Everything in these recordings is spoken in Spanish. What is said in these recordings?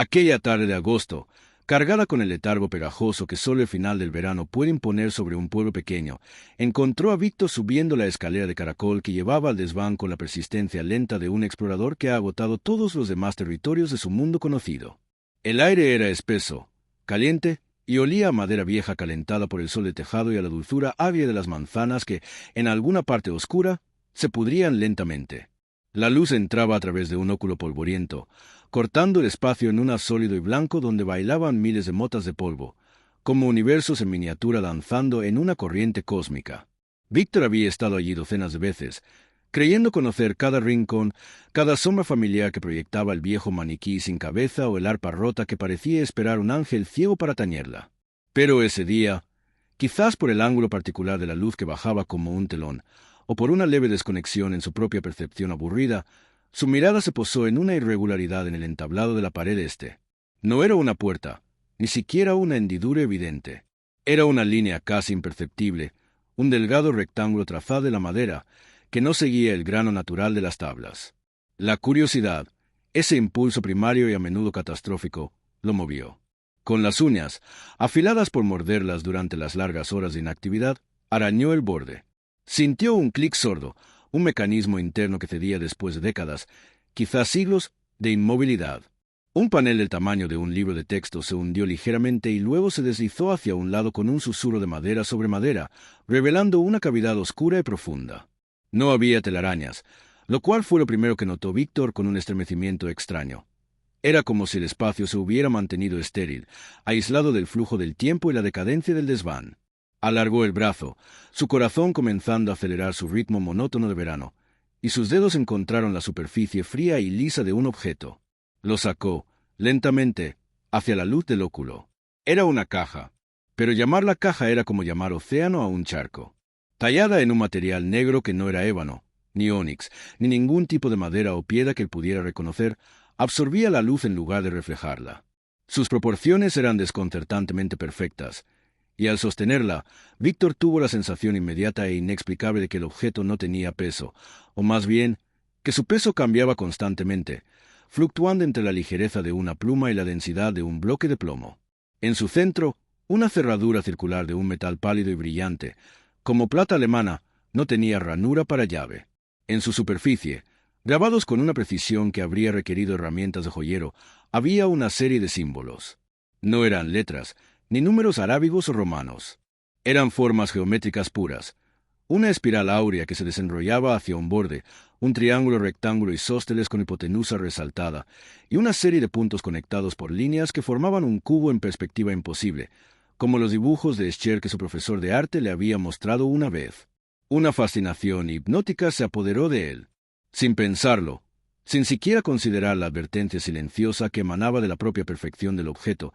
Aquella tarde de agosto, cargada con el letargo pegajoso que solo el final del verano puede imponer sobre un pueblo pequeño, encontró a Víctor subiendo la escalera de caracol que llevaba al desván con la persistencia lenta de un explorador que ha agotado todos los demás territorios de su mundo conocido. El aire era espeso, caliente, y olía a madera vieja calentada por el sol de tejado y a la dulzura agria de las manzanas que, en alguna parte oscura, se pudrían lentamente. La luz entraba a través de un óculo polvoriento, cortando el espacio en un sólido y blanco donde bailaban miles de motas de polvo, como universos en miniatura danzando en una corriente cósmica. Víctor había estado allí docenas de veces, creyendo conocer cada rincón, cada sombra familiar que proyectaba el viejo maniquí sin cabeza o el arpa rota que parecía esperar un ángel ciego para tañerla. Pero ese día, quizás por el ángulo particular de la luz que bajaba como un telón, o por una leve desconexión en su propia percepción aburrida, su mirada se posó en una irregularidad en el entablado de la pared este. No era una puerta, ni siquiera una hendidura evidente. Era una línea casi imperceptible, un delgado rectángulo trazado de la madera, que no seguía el grano natural de las tablas. La curiosidad, ese impulso primario y a menudo catastrófico, lo movió. Con las uñas, afiladas por morderlas durante las largas horas de inactividad, arañó el borde. Sintió un clic sordo, un mecanismo interno que cedía después de décadas, quizás siglos, de inmovilidad. Un panel del tamaño de un libro de texto se hundió ligeramente y luego se deslizó hacia un lado con un susurro de madera sobre madera, revelando una cavidad oscura y profunda. No había telarañas, lo cual fue lo primero que notó Víctor con un estremecimiento extraño. Era como si el espacio se hubiera mantenido estéril, aislado del flujo del tiempo y la decadencia del desván. Alargó el brazo, su corazón comenzando a acelerar su ritmo monótono de verano, y sus dedos encontraron la superficie fría y lisa de un objeto. Lo sacó, lentamente, hacia la luz del óculo. Era una caja, pero llamarla caja era como llamar océano a un charco. Tallada en un material negro que no era ébano, ni ónix, ni ningún tipo de madera o piedra que él pudiera reconocer, absorbía la luz en lugar de reflejarla. Sus proporciones eran desconcertantemente perfectas, y al sostenerla, Víctor tuvo la sensación inmediata e inexplicable de que el objeto no tenía peso, o más bien, que su peso cambiaba constantemente, fluctuando entre la ligereza de una pluma y la densidad de un bloque de plomo. En su centro, una cerradura circular de un metal pálido y brillante, como plata alemana, no tenía ranura para llave. En su superficie, grabados con una precisión que habría requerido herramientas de joyero, había una serie de símbolos. No eran letras, ni números arábigos o romanos. Eran formas geométricas puras. Una espiral áurea que se desenrollaba hacia un borde, un triángulo rectángulo isósceles con hipotenusa resaltada, y una serie de puntos conectados por líneas que formaban un cubo en perspectiva imposible, como los dibujos de Escher que su profesor de arte le había mostrado una vez. Una fascinación hipnótica se apoderó de él. Sin pensarlo, sin siquiera considerar la advertencia silenciosa que emanaba de la propia perfección del objeto,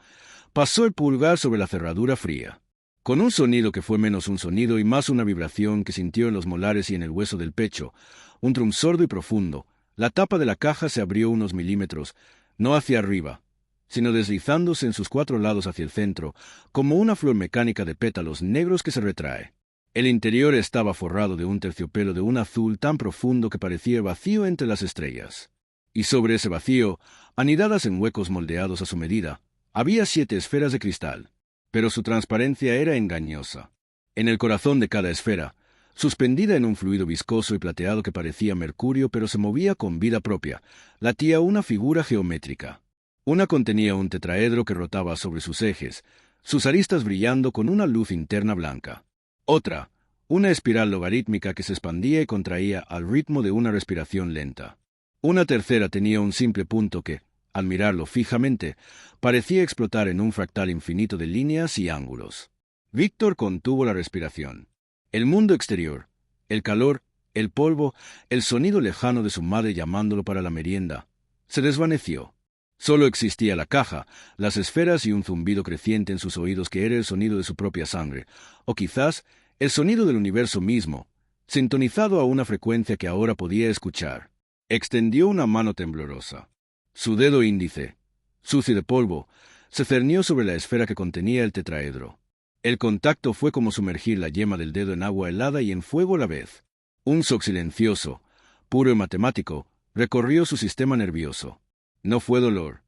pasó el pulgar sobre la cerradura fría. Con un sonido que fue menos un sonido y más una vibración que sintió en los molares y en el hueso del pecho, un trum sordo y profundo, la tapa de la caja se abrió unos milímetros, no hacia arriba, sino deslizándose en sus cuatro lados hacia el centro, como una flor mecánica de pétalos negros que se retrae. El interior estaba forrado de un terciopelo de un azul tan profundo que parecía vacío entre las estrellas. Y sobre ese vacío, anidadas en huecos moldeados a su medida, había 7 esferas de cristal, pero su transparencia era engañosa. En el corazón de cada esfera, suspendida en un fluido viscoso y plateado que parecía mercurio pero se movía con vida propia, latía una figura geométrica. Una contenía un tetraedro que rotaba sobre sus ejes, sus aristas brillando con una luz interna blanca. Otra, una espiral logarítmica que se expandía y contraía al ritmo de una respiración lenta. Una tercera tenía un simple punto que, al mirarlo fijamente, parecía explotar en un fractal infinito de líneas y ángulos. Víctor contuvo la respiración. El mundo exterior, el calor, el polvo, el sonido lejano de su madre llamándolo para la merienda, se desvaneció. Solo existía la caja, las esferas y un zumbido creciente en sus oídos que era el sonido de su propia sangre, o quizás el sonido del universo mismo, sintonizado a una frecuencia que ahora podía escuchar. Extendió una mano temblorosa. Su dedo índice, sucio de polvo, se cernió sobre la esfera que contenía el tetraedro. El contacto fue como sumergir la yema del dedo en agua helada y en fuego a la vez. Un shock silencioso, puro y matemático, recorrió su sistema nervioso. No fue dolor.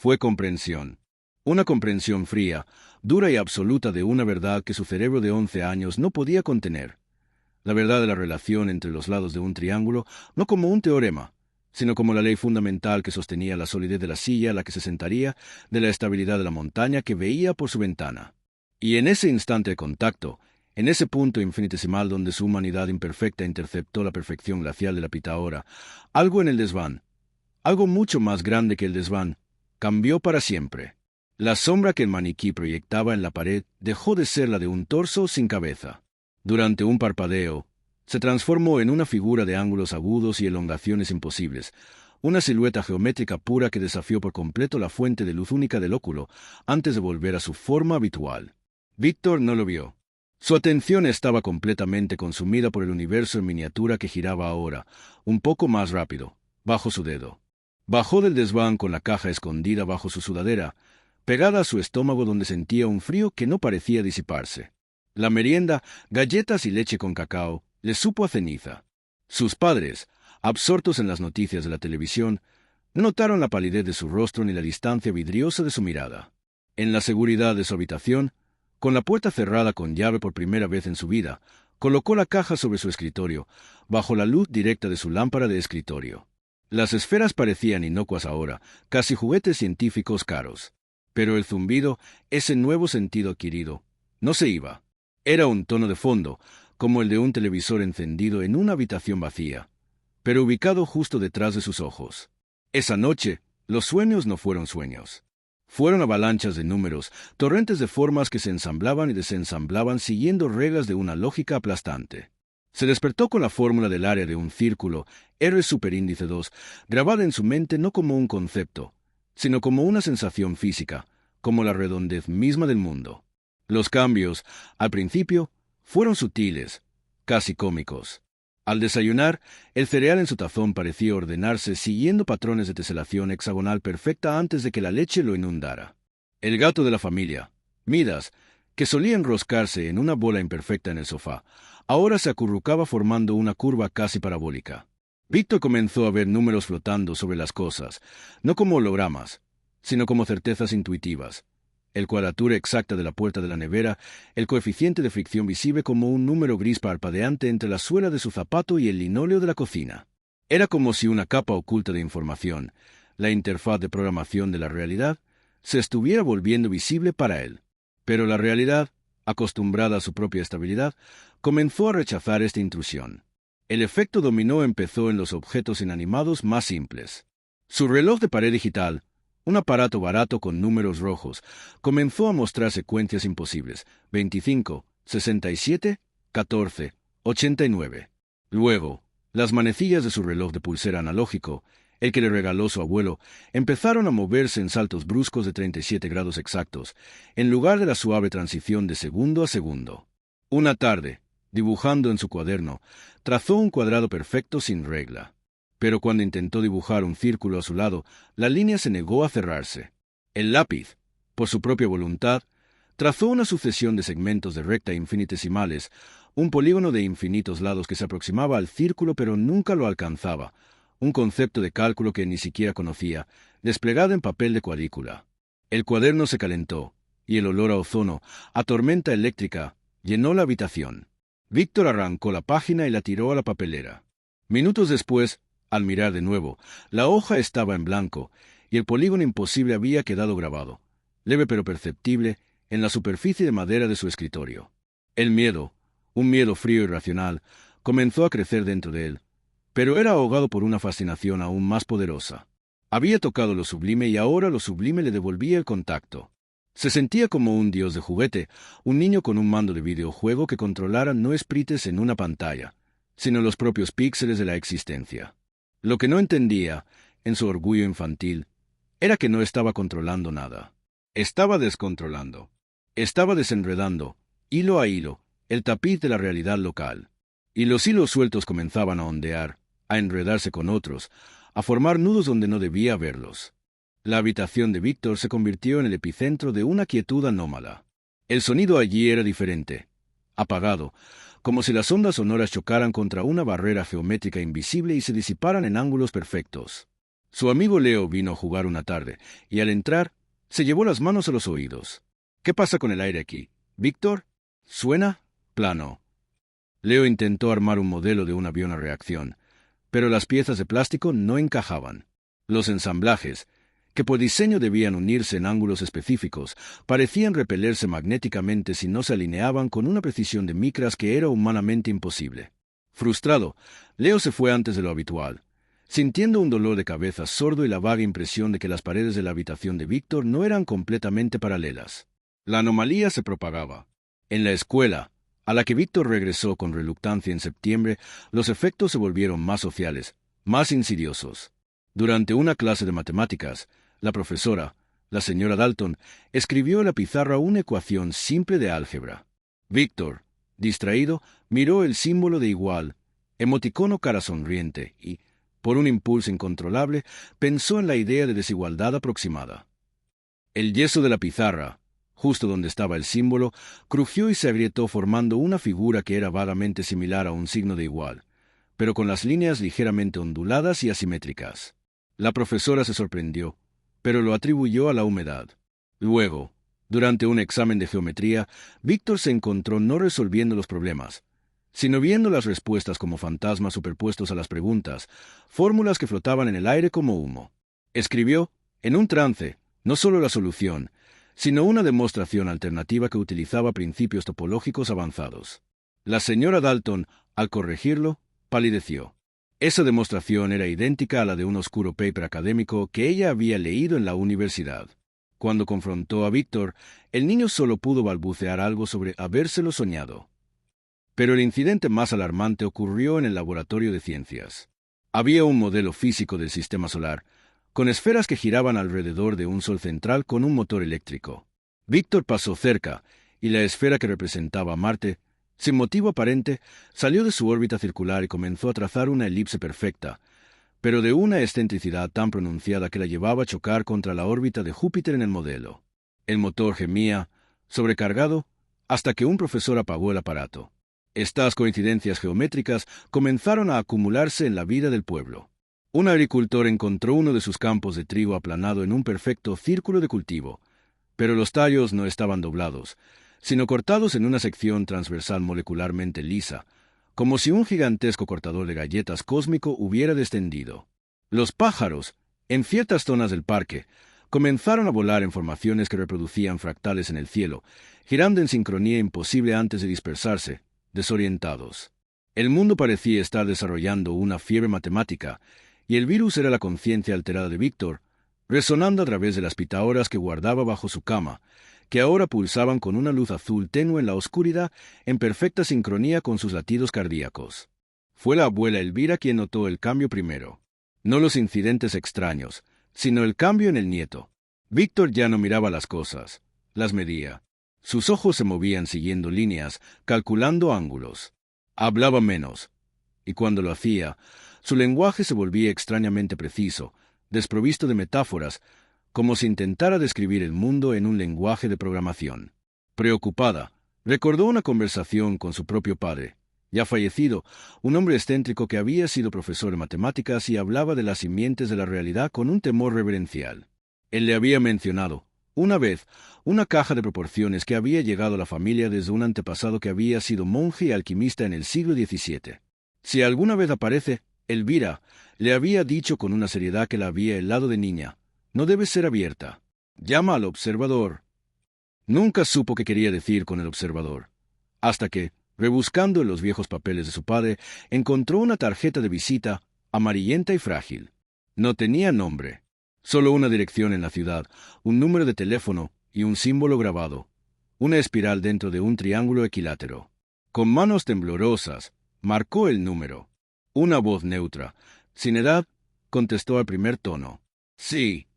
Fue comprensión. Una comprensión fría, dura y absoluta de una verdad que su cerebro de 11 años no podía contener. La verdad de la relación entre los lados de un triángulo, no como un teorema, sino como la ley fundamental que sostenía la solidez de la silla a la que se sentaría, de la estabilidad de la montaña que veía por su ventana. Y en ese instante de contacto, en ese punto infinitesimal donde su humanidad imperfecta interceptó la perfección glacial de la Pitágora, algo en el desván, algo mucho más grande que el desván, cambió para siempre. La sombra que el maniquí proyectaba en la pared dejó de ser la de un torso sin cabeza. Durante un parpadeo, se transformó en una figura de ángulos agudos y elongaciones imposibles, una silueta geométrica pura que desafió por completo la fuente de luz única del óculo antes de volver a su forma habitual. Víctor no lo vio. Su atención estaba completamente consumida por el universo en miniatura que giraba ahora, un poco más rápido, bajo su dedo. Bajó del desván con la caja escondida bajo su sudadera, pegada a su estómago donde sentía un frío que no parecía disiparse. La merienda, galletas y leche con cacao, le supo a ceniza. Sus padres, absortos en las noticias de la televisión, no notaron la palidez de su rostro ni la distancia vidriosa de su mirada. En la seguridad de su habitación, con la puerta cerrada con llave por primera vez en su vida, colocó la caja sobre su escritorio, bajo la luz directa de su lámpara de escritorio. Las esferas parecían inocuas ahora, casi juguetes científicos caros. Pero el zumbido, ese nuevo sentido adquirido, no se iba. Era un tono de fondo, como el de un televisor encendido en una habitación vacía, pero ubicado justo detrás de sus ojos. Esa noche, los sueños no fueron sueños. Fueron avalanchas de números, torrentes de formas que se ensamblaban y desensamblaban siguiendo reglas de una lógica aplastante. Se despertó con la fórmula del área de un círculo, R superíndice 2, grabada en su mente no como un concepto, sino como una sensación física, como la redondez misma del mundo. Los cambios, al principio, fueron sutiles, casi cómicos. Al desayunar, el cereal en su tazón parecía ordenarse siguiendo patrones de teselación hexagonal perfecta antes de que la leche lo inundara. El gato de la familia, Midas, que solía enroscarse en una bola imperfecta en el sofá, ahora se acurrucaba formando una curva casi parabólica. Víctor comenzó a ver números flotando sobre las cosas, no como hologramas, sino como certezas intuitivas. El cuadratura exacta de la puerta de la nevera, el coeficiente de fricción visible como un número gris parpadeante entre la suela de su zapato y el linóleo de la cocina. Era como si una capa oculta de información, la interfaz de programación de la realidad, se estuviera volviendo visible para él. Pero la realidad, acostumbrada a su propia estabilidad, comenzó a rechazar esta intrusión. El efecto dominó empezó en los objetos inanimados más simples. Su reloj de pared digital, un aparato barato con números rojos, comenzó a mostrar secuencias imposibles, 25, 67, 14, 89. Luego, las manecillas de su reloj de pulsera analógico, el que le regaló su abuelo, empezaron a moverse en saltos bruscos de 37 grados exactos, en lugar de la suave transición de segundo a segundo. Una tarde, dibujando en su cuaderno, trazó un cuadrado perfecto sin regla. Pero cuando intentó dibujar un círculo a su lado, la línea se negó a cerrarse. El lápiz, por su propia voluntad, trazó una sucesión de segmentos de recta infinitesimales, un polígono de infinitos lados que se aproximaba al círculo pero nunca lo alcanzaba, un concepto de cálculo que ni siquiera conocía, desplegado en papel de cuadrícula. El cuaderno se calentó, y el olor a ozono, a tormenta eléctrica, llenó la habitación. Víctor arrancó la página y la tiró a la papelera. Minutos después, al mirar de nuevo, la hoja estaba en blanco, y el polígono imposible había quedado grabado, leve pero perceptible, en la superficie de madera de su escritorio. El miedo, un miedo frío y racional, comenzó a crecer dentro de él, pero era ahogado por una fascinación aún más poderosa. Había tocado lo sublime y ahora lo sublime le devolvía el contacto. Se sentía como un dios de juguete, un niño con un mando de videojuego que controlara no sprites en una pantalla, sino los propios píxeles de la existencia. Lo que no entendía, en su orgullo infantil, era que no estaba controlando nada. Estaba descontrolando. Estaba desenredando, hilo a hilo, el tapiz de la realidad local. Y los hilos sueltos comenzaban a ondear, a enredarse con otros, a formar nudos donde no debía haberlos. La habitación de Víctor se convirtió en el epicentro de una quietud anómala. El sonido allí era diferente, apagado, como si las ondas sonoras chocaran contra una barrera geométrica invisible y se disiparan en ángulos perfectos. Su amigo Leo vino a jugar una tarde, y al entrar, se llevó las manos a los oídos. ¿Qué pasa con el aire aquí? ¿Víctor? ¿Suena? Plano. Leo intentó armar un modelo de un avión a reacción, pero las piezas de plástico no encajaban. Los ensamblajes, que por diseño debían unirse en ángulos específicos, parecían repelerse magnéticamente si no se alineaban con una precisión de micras que era humanamente imposible. Frustrado, Leo se fue antes de lo habitual, sintiendo un dolor de cabeza sordo y la vaga impresión de que las paredes de la habitación de Víctor no eran completamente paralelas. La anomalía se propagaba. En la escuela, a la que Víctor regresó con reluctancia en septiembre, los efectos se volvieron más sociales, más insidiosos. Durante una clase de matemáticas, la profesora, la señora Dalton, escribió en la pizarra una ecuación simple de álgebra. Víctor, distraído, miró el símbolo de igual, emoticono cara sonriente, y, por un impulso incontrolable, pensó en la idea de desigualdad aproximada. El yeso de la pizarra, justo donde estaba el símbolo, crujió y se agrietó formando una figura que era vagamente similar a un signo de igual, pero con las líneas ligeramente onduladas y asimétricas. La profesora se sorprendió, pero lo atribuyó a la humedad. Luego, durante un examen de geometría, Víctor se encontró no resolviendo los problemas, sino viendo las respuestas como fantasmas superpuestos a las preguntas, fórmulas que flotaban en el aire como humo. Escribió, en un trance, no solo la solución, sino una demostración alternativa que utilizaba principios topológicos avanzados. La señora Dalton, al corregirlo, palideció. Esa demostración era idéntica a la de un oscuro paper académico que ella había leído en la universidad. Cuando confrontó a Víctor, el niño solo pudo balbucear algo sobre habérselo soñado. Pero el incidente más alarmante ocurrió en el laboratorio de ciencias. Había un modelo físico del sistema solar, con esferas que giraban alrededor de un sol central con un motor eléctrico. Víctor pasó cerca, y la esfera que representaba a Marte, sin motivo aparente, salió de su órbita circular y comenzó a trazar una elipse perfecta, pero de una excentricidad tan pronunciada que la llevaba a chocar contra la órbita de Júpiter en el modelo. El motor gemía, sobrecargado, hasta que un profesor apagó el aparato. Estas coincidencias geométricas comenzaron a acumularse en la vida del pueblo. Un agricultor encontró uno de sus campos de trigo aplanado en un perfecto círculo de cultivo, pero los tallos no estaban doblados, sino cortados en una sección transversal molecularmente lisa, como si un gigantesco cortador de galletas cósmico hubiera descendido. Los pájaros, en ciertas zonas del parque, comenzaron a volar en formaciones que reproducían fractales en el cielo, girando en sincronía imposible antes de dispersarse, desorientados. El mundo parecía estar desarrollando una fiebre matemática, y el virus era la conciencia alterada de Víctor, resonando a través de las pitahoras que guardaba bajo su cama, que ahora pulsaban con una luz azul tenue en la oscuridad en perfecta sincronía con sus latidos cardíacos. Fue la abuela Elvira quien notó el cambio primero. No los incidentes extraños, sino el cambio en el nieto. Víctor ya no miraba las cosas, las medía. Sus ojos se movían siguiendo líneas, calculando ángulos. Hablaba menos, y cuando lo hacía, su lenguaje se volvía extrañamente preciso, desprovisto de metáforas, como si intentara describir el mundo en un lenguaje de programación. Preocupada, recordó una conversación con su propio padre, ya fallecido, un hombre excéntrico que había sido profesor de matemáticas y hablaba de las simientes de la realidad con un temor reverencial. Él le había mencionado, una vez, una caja de proporciones que había llegado a la familia desde un antepasado que había sido monje y alquimista en el siglo XVII. Si alguna vez aparece, Elvira le había dicho con una seriedad que la había helado de niña, no debe ser abierta. Llama al observador. Nunca supo qué quería decir con el observador, hasta que, rebuscando en los viejos papeles de su padre, encontró una tarjeta de visita, amarillenta y frágil. No tenía nombre, solo una dirección en la ciudad, un número de teléfono y un símbolo grabado, una espiral dentro de un triángulo equilátero. Con manos temblorosas, marcó el número. Una voz neutra, sin edad, contestó al primer tono. Sí.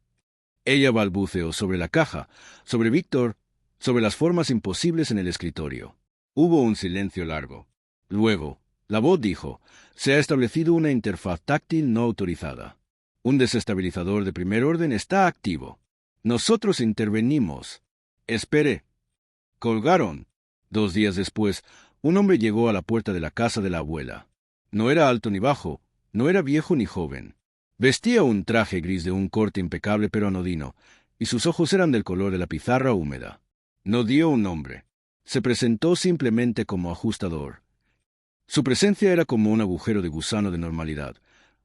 Ella balbuceó sobre la caja, sobre Víctor, sobre las formas imposibles en el escritorio. Hubo un silencio largo. Luego, la voz dijo, se ha establecido una interfaz táctil no autorizada. Un desestabilizador de primer orden está activo. Nosotros intervenimos. Espere. Colgaron. 2 días después, un hombre llegó a la puerta de la casa de la abuela. No era alto ni bajo, no era viejo ni joven. Vestía un traje gris de un corte impecable pero anodino, y sus ojos eran del color de la pizarra húmeda. No dio un nombre. Se presentó simplemente como ajustador. Su presencia era como un agujero de gusano de normalidad.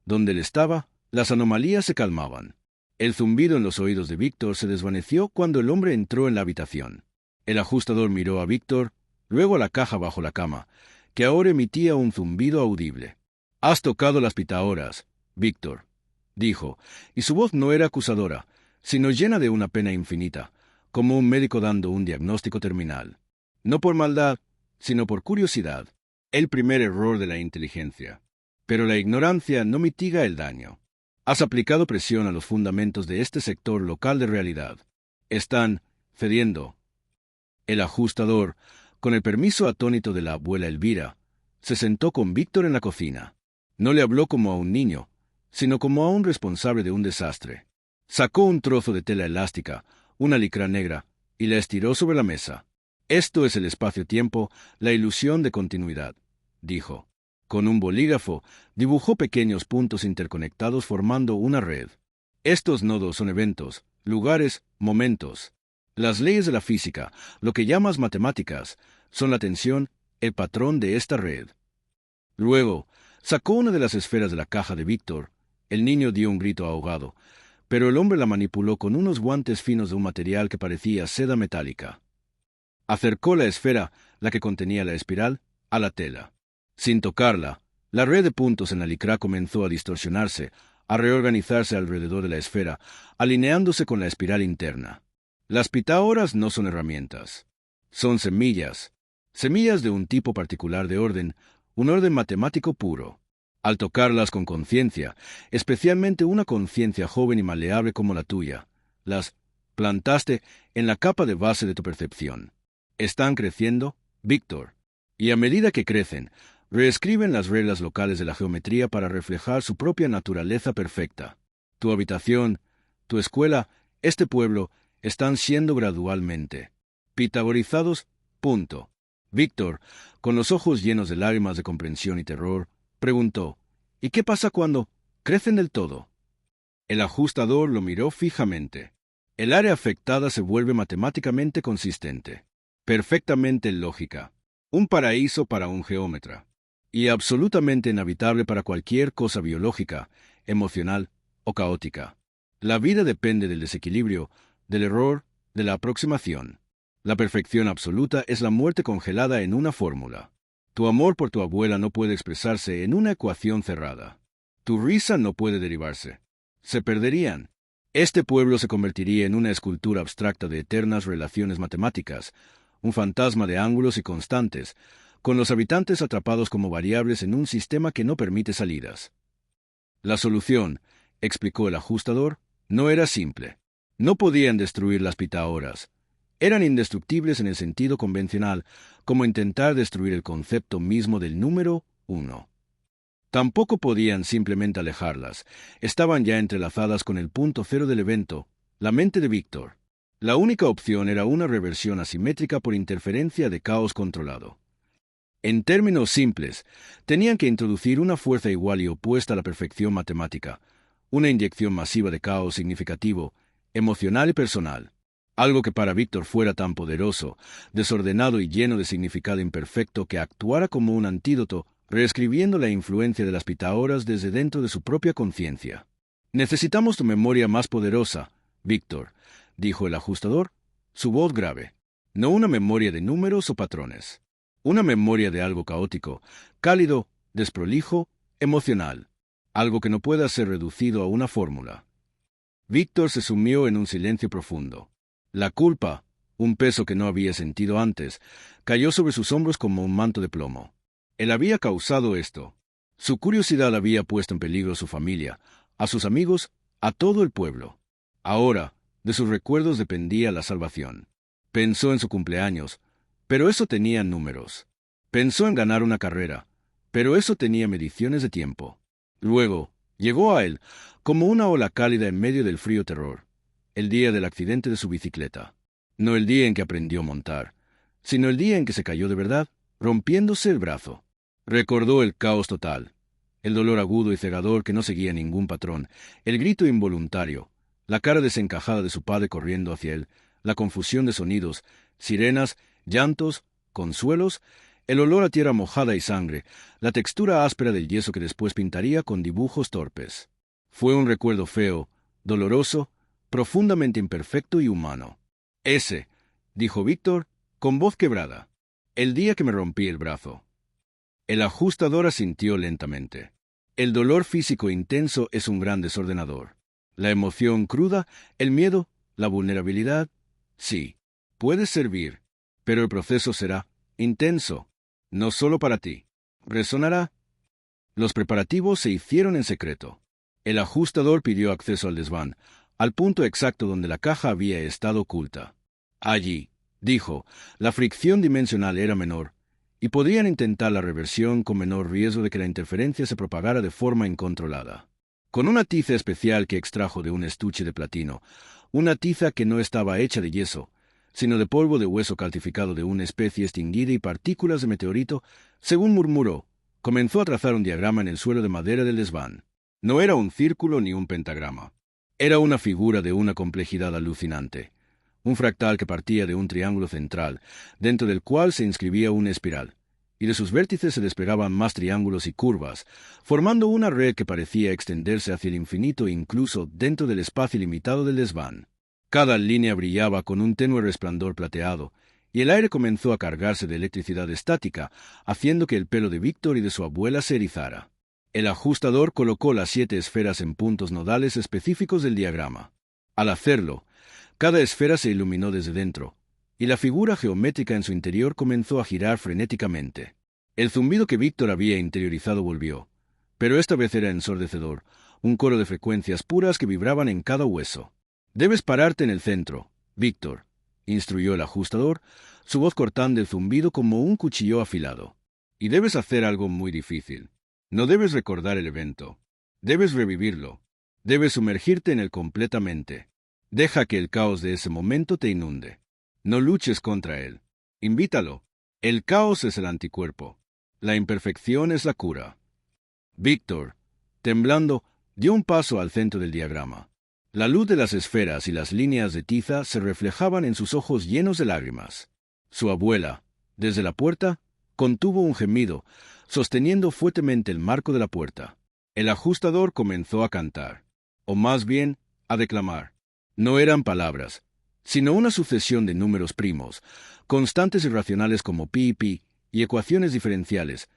Donde él estaba, las anomalías se calmaban. El zumbido en los oídos de Víctor se desvaneció cuando el hombre entró en la habitación. El ajustador miró a Víctor, luego a la caja bajo la cama, que ahora emitía un zumbido audible. «Has tocado las pitaoras, Víctor», dijo, y su voz no era acusadora, sino llena de una pena infinita, como un médico dando un diagnóstico terminal. No por maldad, sino por curiosidad. El primer error de la inteligencia. Pero la ignorancia no mitiga el daño. Has aplicado presión a los fundamentos de este sector local de realidad. Están cediendo. El ajustador, con el permiso atónito de la abuela Elvira, se sentó con Víctor en la cocina. No le habló como a un niño, sino como a un responsable de un desastre. Sacó un trozo de tela elástica, una licra negra, y la estiró sobre la mesa. «Esto es el espacio-tiempo, la ilusión de continuidad», dijo. Con un bolígrafo, dibujó pequeños puntos interconectados formando una red. Estos nodos son eventos, lugares, momentos. Las leyes de la física, lo que llamas matemáticas, son la tensión, el patrón de esta red. Luego, sacó una de las esferas de la caja de Víctor. El niño dio un grito ahogado, pero el hombre la manipuló con unos guantes finos de un material que parecía seda metálica. Acercó la esfera, la que contenía la espiral, a la tela. Sin tocarla, la red de puntos en la licra comenzó a distorsionarse, a reorganizarse alrededor de la esfera, alineándose con la espiral interna. Las pitágoras no son herramientas. Son semillas. Semillas de un tipo particular de orden, un orden matemático puro. Al tocarlas con conciencia, especialmente una conciencia joven y maleable como la tuya, las plantaste en la capa de base de tu percepción. Están creciendo, Víctor, y a medida que crecen, reescriben las reglas locales de la geometría para reflejar su propia naturaleza perfecta. Tu habitación, tu escuela, este pueblo, están siendo gradualmente pitagorizados. Punto. Víctor, con los ojos llenos de lágrimas de comprensión y terror, preguntó, «¿Y qué pasa cuando crecen del todo?» El ajustador lo miró fijamente. El área afectada se vuelve matemáticamente consistente, perfectamente lógica, un paraíso para un geómetra, y absolutamente inhabitable para cualquier cosa biológica, emocional o caótica. La vida depende del desequilibrio, del error, de la aproximación. La perfección absoluta es la muerte congelada en una fórmula. Tu amor por tu abuela no puede expresarse en una ecuación cerrada. Tu risa no puede derivarse. Se perderían. Este pueblo se convertiría en una escultura abstracta de eternas relaciones matemáticas, un fantasma de ángulos y constantes, con los habitantes atrapados como variables en un sistema que no permite salidas. La solución, explicó el ajustador, no era simple. No podían destruir las pitágoras. Eran indestructibles en el sentido convencional, como intentar destruir el concepto mismo del número 1. Tampoco podían simplemente alejarlas. Estaban ya entrelazadas con el punto cero del evento, la mente de Víctor. La única opción era una reversión asimétrica por interferencia de caos controlado. En términos simples, tenían que introducir una fuerza igual y opuesta a la perfección matemática, una inyección masiva de caos significativo, emocional y personal. Algo que para Víctor fuera tan poderoso, desordenado y lleno de significado imperfecto que actuara como un antídoto, reescribiendo la influencia de las pitágoras desde dentro de su propia conciencia. «Necesitamos tu memoria más poderosa, Víctor», dijo el ajustador, su voz grave. «No una memoria de números o patrones. Una memoria de algo caótico, cálido, desprolijo, emocional. Algo que no pueda ser reducido a una fórmula». Víctor se sumió en un silencio profundo. La culpa, un peso que no había sentido antes, cayó sobre sus hombros como un manto de plomo. Él había causado esto. Su curiosidad había puesto en peligro a su familia, a sus amigos, a todo el pueblo. Ahora, de sus recuerdos dependía la salvación. Pensó en su cumpleaños, pero eso tenía números. Pensó en ganar una carrera, pero eso tenía mediciones de tiempo. Luego, llegó a él, como una ola cálida en medio del frío terror, el día del accidente de su bicicleta. No el día en que aprendió a montar, sino el día en que se cayó de verdad, rompiéndose el brazo. Recordó el caos total, El dolor agudo y cegador que no seguía ningún patrón, el grito involuntario, la cara desencajada de su padre corriendo hacia él, la confusión de sonidos, sirenas, llantos, consuelos, el olor a tierra mojada y sangre, la textura áspera del yeso que después pintaría con dibujos torpes. Fue un recuerdo feo, doloroso, profundamente imperfecto y humano. Ese, dijo Víctor, con voz quebrada, el día que me rompí el brazo. El ajustador asintió lentamente. El dolor físico intenso es un gran desordenador. La emoción cruda, el miedo, la vulnerabilidad, sí, puede servir, pero el proceso será intenso, no solo para ti. Resonará. Los preparativos se hicieron en secreto. El ajustador pidió acceso al desván, al punto exacto donde la caja había estado oculta. Allí, dijo, la fricción dimensional era menor, y podrían intentar la reversión con menor riesgo de que la interferencia se propagara de forma incontrolada. Con una tiza especial que extrajo de un estuche de platino, una tiza que no estaba hecha de yeso, sino de polvo de hueso calcificado de una especie extinguida y partículas de meteorito, según murmuró, comenzó a trazar un diagrama en el suelo de madera del desván. No era un círculo ni un pentagrama. Era una figura de una complejidad alucinante. Un fractal que partía de un triángulo central, dentro del cual se inscribía una espiral, y de sus vértices se desplegaban más triángulos y curvas, formando una red que parecía extenderse hacia el infinito incluso dentro del espacio limitado del desván. Cada línea brillaba con un tenue resplandor plateado, y el aire comenzó a cargarse de electricidad estática, haciendo que el pelo de Víctor y de su abuela se erizara. El ajustador colocó las 7 esferas en puntos nodales específicos del diagrama. Al hacerlo, cada esfera se iluminó desde dentro, y la figura geométrica en su interior comenzó a girar frenéticamente. El zumbido que Víctor había interiorizado volvió, pero esta vez era ensordecedor, un coro de frecuencias puras que vibraban en cada hueso. «Debes pararte en el centro, Víctor», instruyó el ajustador, su voz cortando el zumbido como un cuchillo afilado. «Y debes hacer algo muy difícil. No debes recordar el evento. Debes revivirlo. Debes sumergirte en él completamente. Deja que el caos de ese momento te inunde. No luches contra él. Invítalo. El caos es el anticuerpo. La imperfección es la cura». Víctor, temblando, dio un paso al centro del diagrama. La luz de las esferas y las líneas de tiza se reflejaban en sus ojos llenos de lágrimas. Su abuela, desde la puerta, contuvo un gemido, sosteniendo fuertemente el marco de la puerta. El ajustador comenzó a cantar, o más bien, a declamar. No eran palabras, sino una sucesión de números primos, constantes y racionales como pi y pi, y ecuaciones diferenciales,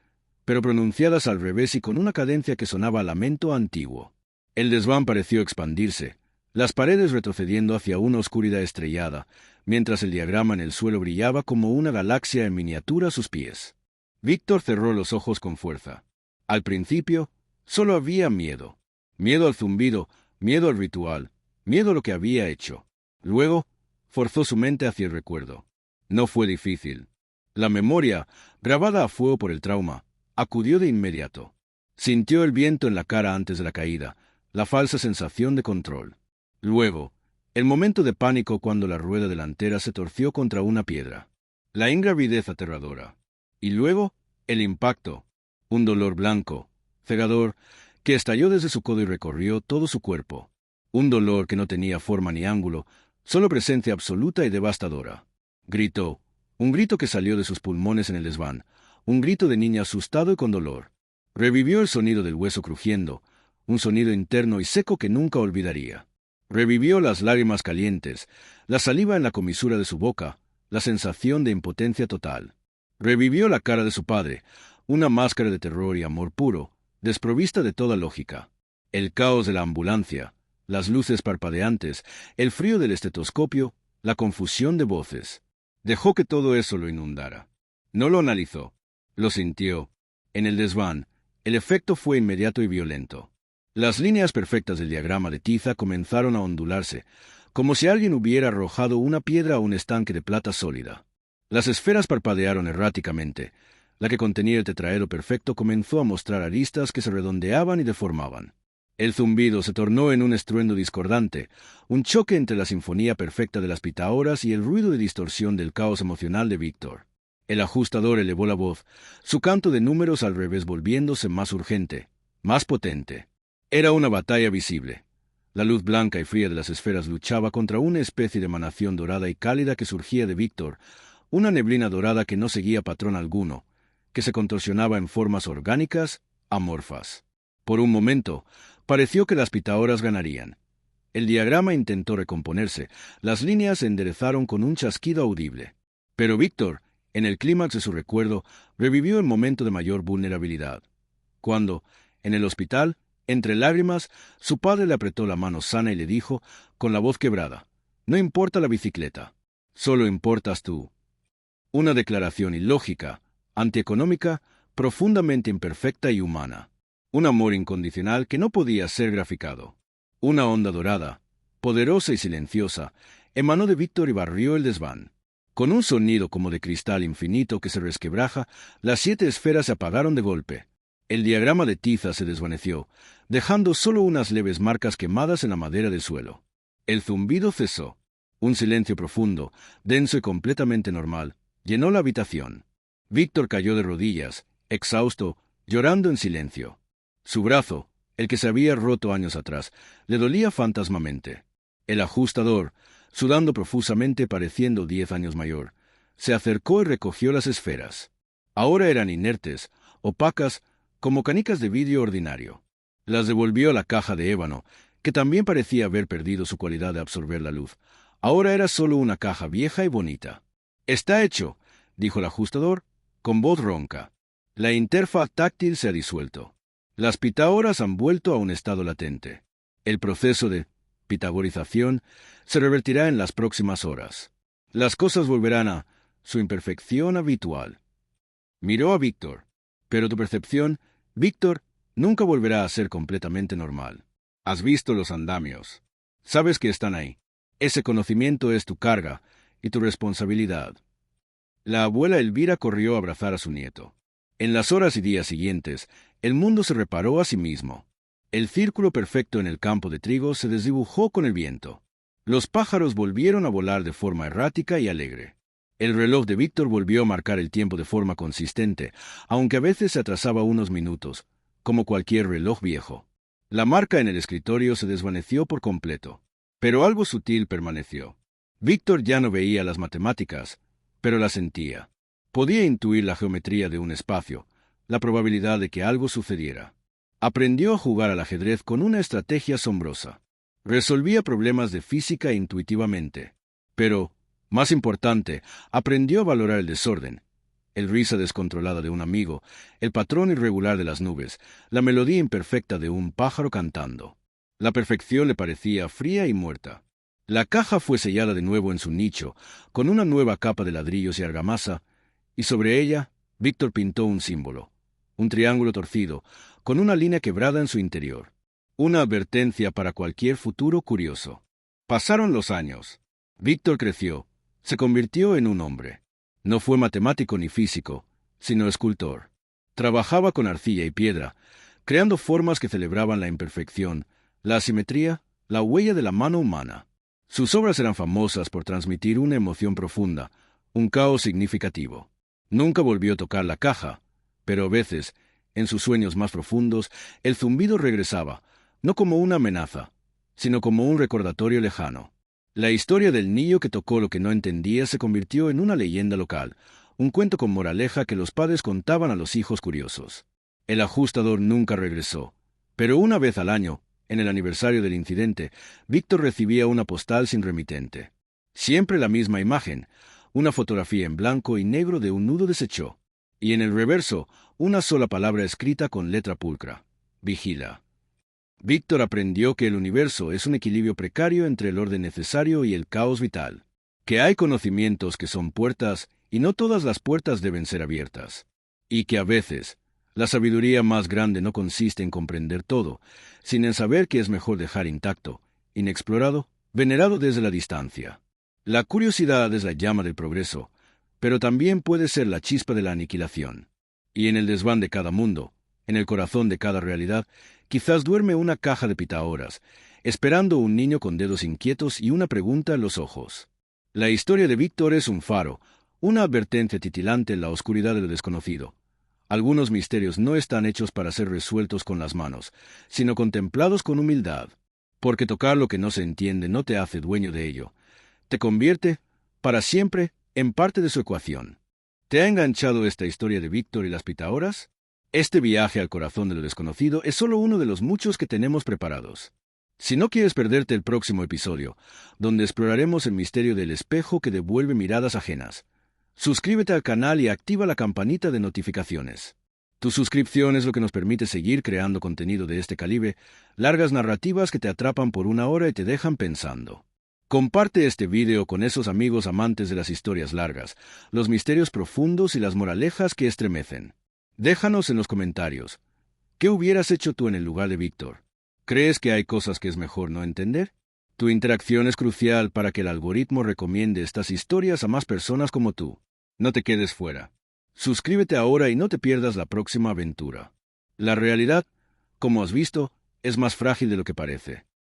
pero pronunciadas al revés y con una cadencia que sonaba a lamento antiguo. El desván pareció expandirse, las paredes retrocediendo hacia una oscuridad estrellada, mientras el diagrama en el suelo brillaba como una galaxia en miniatura a sus pies. Víctor cerró los ojos con fuerza. Al principio, solo había miedo. Miedo al zumbido, miedo al ritual, miedo a lo que había hecho. Luego, forzó su mente hacia el recuerdo. No fue difícil. La memoria, grabada a fuego por el trauma, acudió de inmediato. Sintió el viento en la cara antes de la caída, la falsa sensación de control. Luego, el momento de pánico cuando la rueda delantera se torció contra una piedra. La ingravidez aterradora. Y luego, el impacto. Un dolor blanco, cegador, que estalló desde su codo y recorrió todo su cuerpo. Un dolor que no tenía forma ni ángulo, solo presencia absoluta y devastadora. Gritó, un grito que salió de sus pulmones en el desván, un grito de niña asustado y con dolor. Revivió el sonido del hueso crujiendo, un sonido interno y seco que nunca olvidaría. Revivió las lágrimas calientes, la saliva en la comisura de su boca, la sensación de impotencia total. Revivió la cara de su padre, una máscara de terror y amor puro, desprovista de toda lógica. El caos de la ambulancia, las luces parpadeantes, el frío del estetoscopio, la confusión de voces. Dejó que todo eso lo inundara. No lo analizó, lo sintió. En el desván, el efecto fue inmediato y violento. Las líneas perfectas del diagrama de tiza comenzaron a ondularse, como si alguien hubiera arrojado una piedra a un estanque de plata sólida. Las esferas parpadearon erráticamente. La que contenía el tetraedro perfecto comenzó a mostrar aristas que se redondeaban y deformaban. El zumbido se tornó en un estruendo discordante, un choque entre la sinfonía perfecta de las pitágoras y el ruido de distorsión del caos emocional de Víctor. El ajustador elevó la voz, su canto de números al revés volviéndose más urgente, más potente. Era una batalla visible. La luz blanca y fría de las esferas luchaba contra una especie de emanación dorada y cálida que surgía de Víctor, una neblina dorada que no seguía patrón alguno, que se contorsionaba en formas orgánicas, amorfas. Por un momento, pareció que las Pitágoras ganarían. El diagrama intentó recomponerse, las líneas se enderezaron con un chasquido audible. Pero Víctor, en el clímax de su recuerdo, revivió el momento de mayor vulnerabilidad. Cuando, en el hospital, entre lágrimas, su padre le apretó la mano sana y le dijo, con la voz quebrada, «No importa la bicicleta, solo importas tú». Una declaración ilógica, antieconómica, profundamente imperfecta y humana. Un amor incondicional que no podía ser graficado. Una onda dorada, poderosa y silenciosa, emanó de Víctor y barrió el desván. Con un sonido como de cristal infinito que se resquebraja, las 7 esferas se apagaron de golpe. El diagrama de tiza se desvaneció, dejando solo unas leves marcas quemadas en la madera del suelo. El zumbido cesó. Un silencio profundo, denso y completamente normal, llenó la habitación. Víctor cayó de rodillas, exhausto, llorando en silencio. Su brazo, el que se había roto años atrás, le dolía fantasmamente. El ajustador, sudando profusamente pareciendo 10 años mayor, se acercó y recogió las esferas. Ahora eran inertes, opacas, como canicas de vidrio ordinario. Las devolvió a la caja de ébano, que también parecía haber perdido su cualidad de absorber la luz. Ahora era solo una caja vieja y bonita. «Está hecho», dijo el ajustador, con voz ronca. La interfaz táctil se ha disuelto. Las Pitágoras han vuelto a un estado latente. El proceso de pitagorización se revertirá en las próximas horas. Las cosas volverán a su imperfección habitual. Miró a Víctor. Pero tu percepción, Víctor, nunca volverá a ser completamente normal. Has visto los andamios. Sabes que están ahí. Ese conocimiento es tu carga y tu responsabilidad. La abuela Elvira corrió a abrazar a su nieto. En las horas y días siguientes, el mundo se reparó a sí mismo. El círculo perfecto en el campo de trigo se desdibujó con el viento. Los pájaros volvieron a volar de forma errática y alegre. El reloj de Víctor volvió a marcar el tiempo de forma consistente, aunque a veces se atrasaba unos minutos, como cualquier reloj viejo. La marca en el escritorio se desvaneció por completo. Pero algo sutil permaneció. Víctor ya no veía las matemáticas, pero las sentía. Podía intuir la geometría de un espacio, la probabilidad de que algo sucediera. Aprendió a jugar al ajedrez con una estrategia asombrosa. Resolvía problemas de física intuitivamente. Pero, más importante, aprendió a valorar el desorden, el risa descontrolada de un amigo, el patrón irregular de las nubes, la melodía imperfecta de un pájaro cantando. La perfección le parecía fría y muerta. La caja fue sellada de nuevo en su nicho, con una nueva capa de ladrillos y argamasa, y sobre ella, Víctor pintó un símbolo, un triángulo torcido, con una línea quebrada en su interior. Una advertencia para cualquier futuro curioso. Pasaron los años. Víctor creció, se convirtió en un hombre. No fue matemático ni físico, sino escultor. Trabajaba con arcilla y piedra, creando formas que celebraban la imperfección, la asimetría, la huella de la mano humana. Sus obras eran famosas por transmitir una emoción profunda, un caos significativo. Nunca volvió a tocar la caja, pero a veces, en sus sueños más profundos, el zumbido regresaba, no como una amenaza, sino como un recordatorio lejano. La historia del niño que tocó lo que no entendía se convirtió en una leyenda local, un cuento con moraleja que los padres contaban a los hijos curiosos. El ajustador nunca regresó, pero una vez al año, en el aniversario del incidente, Víctor recibía una postal sin remitente. Siempre la misma imagen, una fotografía en blanco y negro de un nudo deshecho, y en el reverso, una sola palabra escrita con letra pulcra: vigila. Víctor aprendió que el universo es un equilibrio precario entre el orden necesario y el caos vital, que hay conocimientos que son puertas y no todas las puertas deben ser abiertas, y que a veces la sabiduría más grande no consiste en comprender todo, sino en saber que es mejor dejar intacto, inexplorado, venerado desde la distancia. La curiosidad es la llama del progreso, pero también puede ser la chispa de la aniquilación. Y en el desván de cada mundo, en el corazón de cada realidad, quizás duerme una caja de Pitágoras, esperando un niño con dedos inquietos y una pregunta en los ojos. La historia de Víctor es un faro, una advertencia titilante en la oscuridad de lo desconocido. Algunos misterios no están hechos para ser resueltos con las manos, sino contemplados con humildad, porque tocar lo que no se entiende no te hace dueño de ello. Te convierte, para siempre, en parte de su ecuación. ¿Te ha enganchado esta historia de Víctor y las Pitágoras? Este viaje al corazón de lo desconocido es solo uno de los muchos que tenemos preparados. Si no quieres perderte el próximo episodio, donde exploraremos el misterio del espejo que devuelve miradas ajenas, suscríbete al canal y activa la campanita de notificaciones. Tu suscripción es lo que nos permite seguir creando contenido de este calibre, largas narrativas que te atrapan por una hora y te dejan pensando. Comparte este video con esos amigos amantes de las historias largas, los misterios profundos y las moralejas que estremecen. Déjanos en los comentarios, ¿qué hubieras hecho tú en el lugar de Víctor? ¿Crees que hay cosas que es mejor no entender? Tu interacción es crucial para que el algoritmo recomiende estas historias a más personas como tú. No te quedes fuera. Suscríbete ahora y no te pierdas la próxima aventura. La realidad, como has visto, es más frágil de lo que parece.